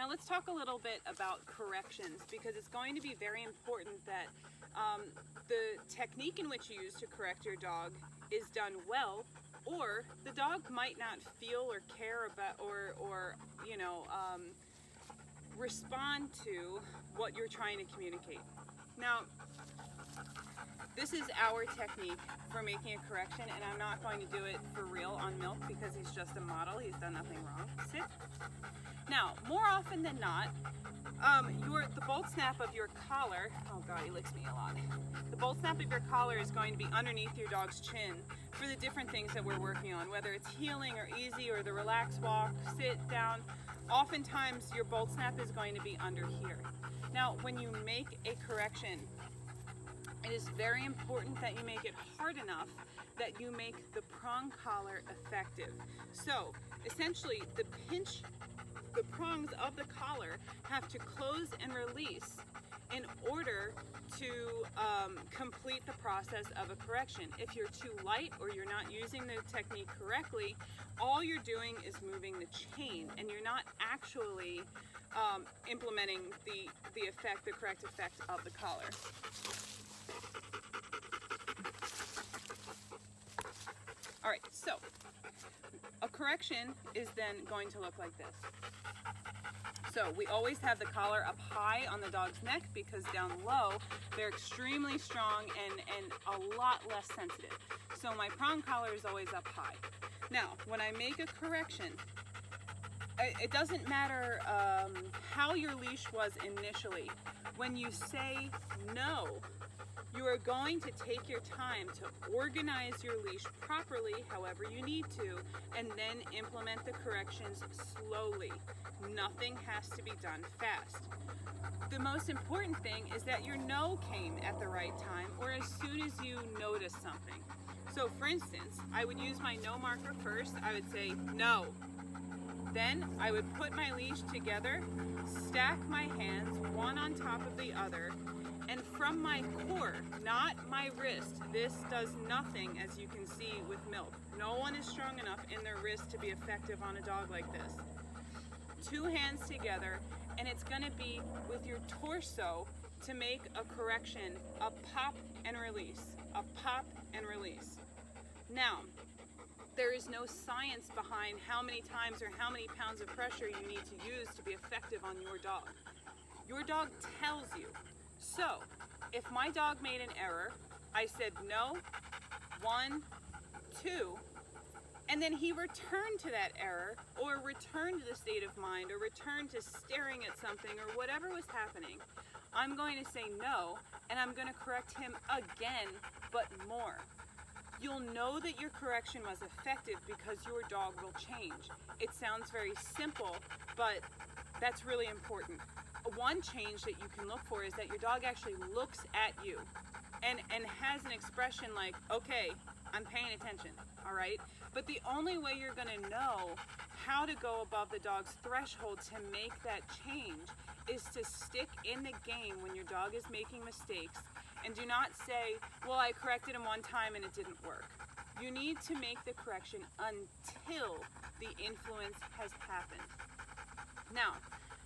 Now let's talk a little bit about corrections, because it's going to be very important that the technique in which you use to correct your dog is done well, or the dog might not feel or care about or respond to what you're trying to communicate. Now, this is our technique for making a correction, and I'm not going to do it for real on Milk because he's just a model. He's done nothing wrong. Sit. Now, more often than not, the bolt snap of your collar, oh God, he licks me a lot. The bolt snap of your collar is going to be underneath your dog's chin for the different things that we're working on, whether it's heeling or easy or the relaxed walk, sit down. Oftentimes your bolt snap is going to be under here. Now, when you make a correction, it is very important that you make it hard enough that you make the prong collar effective. So essentially the prongs of the collar have to close and release in order to complete the process of a correction. If you're too light or you're not using the technique correctly, all you're doing is moving the chain and you're not actually implementing the correct effect of the collar. All right, so a correction is then going to look like this. So we always have the collar up high on the dog's neck because down low they're extremely strong and a lot less sensitive. So my prong collar is always up high. Now, when I make a correction, it doesn't matter how your leash was initially. When you say no, you are going to take your time to organize your leash properly, however you need to, and then implement the corrections slowly. Nothing has to be done fast. The most important thing is that your no came at the right time or as soon as you notice something. So for instance, I would use my no marker first. I would say no. Then I would put my leash together, stack my hands one on top of the other, and from my core, not my wrist, this does nothing, as you can see with Milk. No one is strong enough in their wrist to be effective on a dog like this. Two hands together, and it's going to be with your torso to make a correction, a pop and release, a pop and release. Now, there is no science behind how many times or how many pounds of pressure you need to use to be effective on your dog. Your dog tells you. So, if my dog made an error, I said no, 1, 2, and then he returned to that error, or returned to the state of mind, or returned to staring at something, or whatever was happening, I'm going to say no, and I'm going to correct him again, but more. You'll know that your correction was effective because your dog will change. It sounds very simple, but that's really important. One change that you can look for is that your dog actually looks at you and has an expression like, okay, I'm paying attention, all right? But the only way you're gonna know how to go above the dog's threshold to make that change is to stick in the game when your dog is making mistakes, and do not say, well, I corrected him one time and it didn't work. You need to make the correction until the influence has happened. Now,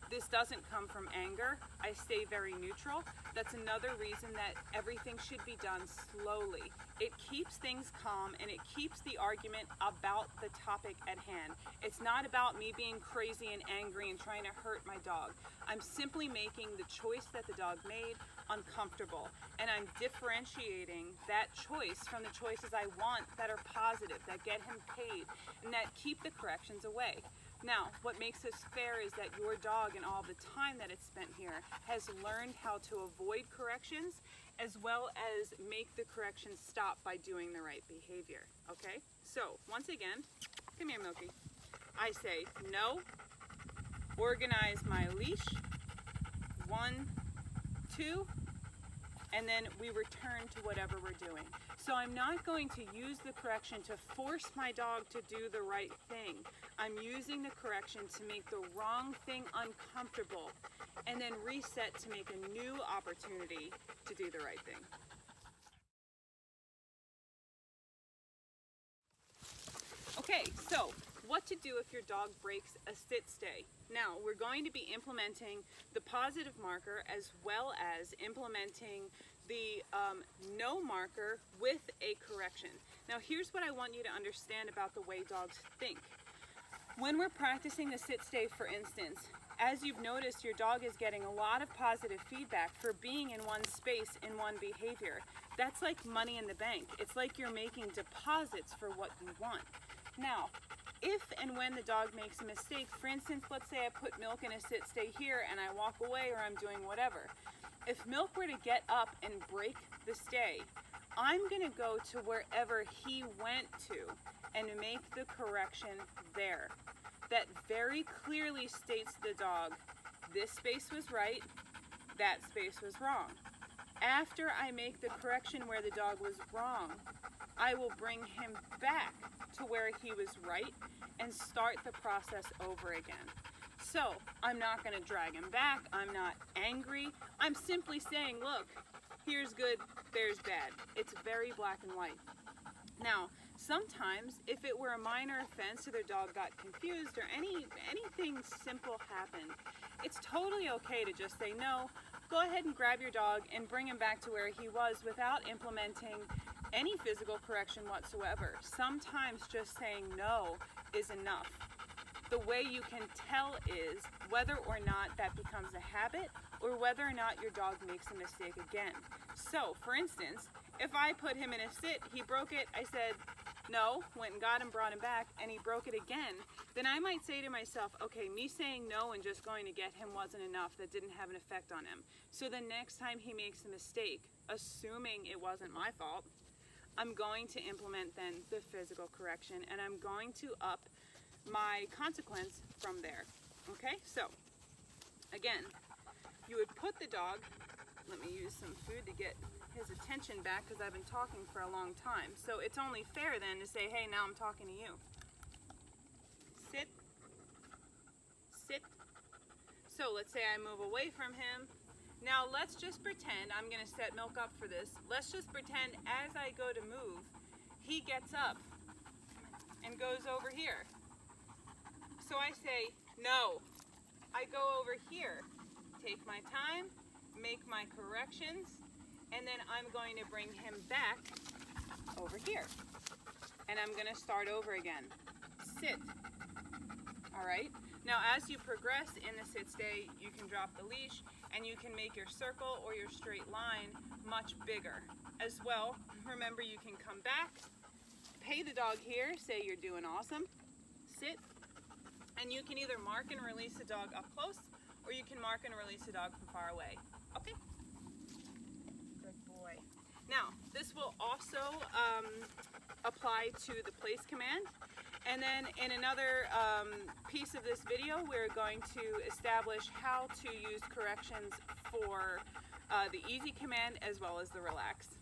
this doesn't come from anger. I stay very neutral. That's another reason that everything should be done slowly. It keeps things calm and it keeps the argument about the topic at hand. It's not about me being crazy and angry and trying to hurt my dog. I'm simply making the choice that the dog made uncomfortable, and I'm differentiating that choice from the choices I want that are positive, that get him paid, and that keep the corrections away. Now, what makes this fair is that your dog, and all the time that it's spent here, has learned how to avoid corrections as well as make the corrections stop by doing the right behavior, okay? So, once again, come here, Milky. I say no, organize my leash, 1, 2, and then we return to whatever we're doing. So I'm not going to use the correction to force my dog to do the right thing. I'm using the correction to make the wrong thing uncomfortable and then reset to make a new opportunity to do the right thing. Okay, so what what to do if your dog breaks a sit stay. Now, we're going to be implementing the positive marker as well as implementing the no marker with a correction. Now, here's what I want you to understand about the way dogs think. When we're practicing the sit stay, for instance, as you've noticed, your dog is getting a lot of positive feedback for being in one space, in one behavior. That's like money in the bank. It's like you're making deposits for what you want. Now, if and when the dog makes a mistake, for instance, let's say I put Milk in a sit stay here and I walk away or I'm doing whatever. If Milk were to get up and break the stay, I'm gonna go to wherever he went to and make the correction there. That very clearly states to the dog, this space was right, that space was wrong. After I make the correction where the dog was wrong, I will bring him back to where he was right and start the process over again. So I'm not going to drag him back. I'm not angry. I'm simply saying, look, here's good, there's bad. It's very black and white. Now, sometimes if it were a minor offense or their dog got confused or anything simple happened, it's totally okay to just say no. Go ahead and grab your dog and bring him back to where he was without implementing any physical correction whatsoever. Sometimes just saying no is enough. The way you can tell is whether or not that becomes a habit or whether or not your dog makes a mistake again. So, for instance, if I put him in a sit, he broke it, I said no, went and got him, brought him back, and he broke it again, then I might say to myself, okay, me saying no and just going to get him wasn't enough. That didn't have an effect on him. So the next time he makes a mistake, assuming it wasn't my fault, I'm going to implement then the physical correction and I'm going to up my consequence from there. Okay, so again, you would put the dog, let me use some food to get his attention back because I've been talking for a long time. So it's only fair then to say, hey, now I'm talking to you. Sit, sit. So let's say I move away from him. Now let's just pretend, I'm gonna set Milk up for this. Let's just pretend as I go to move, he gets up and goes over here. So I say, no. I go over here, take my time, make my corrections, and then I'm going to bring him back over here. And I'm gonna start over again. Sit. All right? Now as you progress in the sit stay, you can drop the leash and you can make your circle or your straight line much bigger. As well, remember you can come back, pay the dog here, say you're doing awesome, sit, and you can either mark and release the dog up close or you can mark and release the dog from far away. Okay? Good boy. Now, this will also apply to the place command. And then in another piece of this video, we're going to establish how to use corrections for the easy command as well as the relax.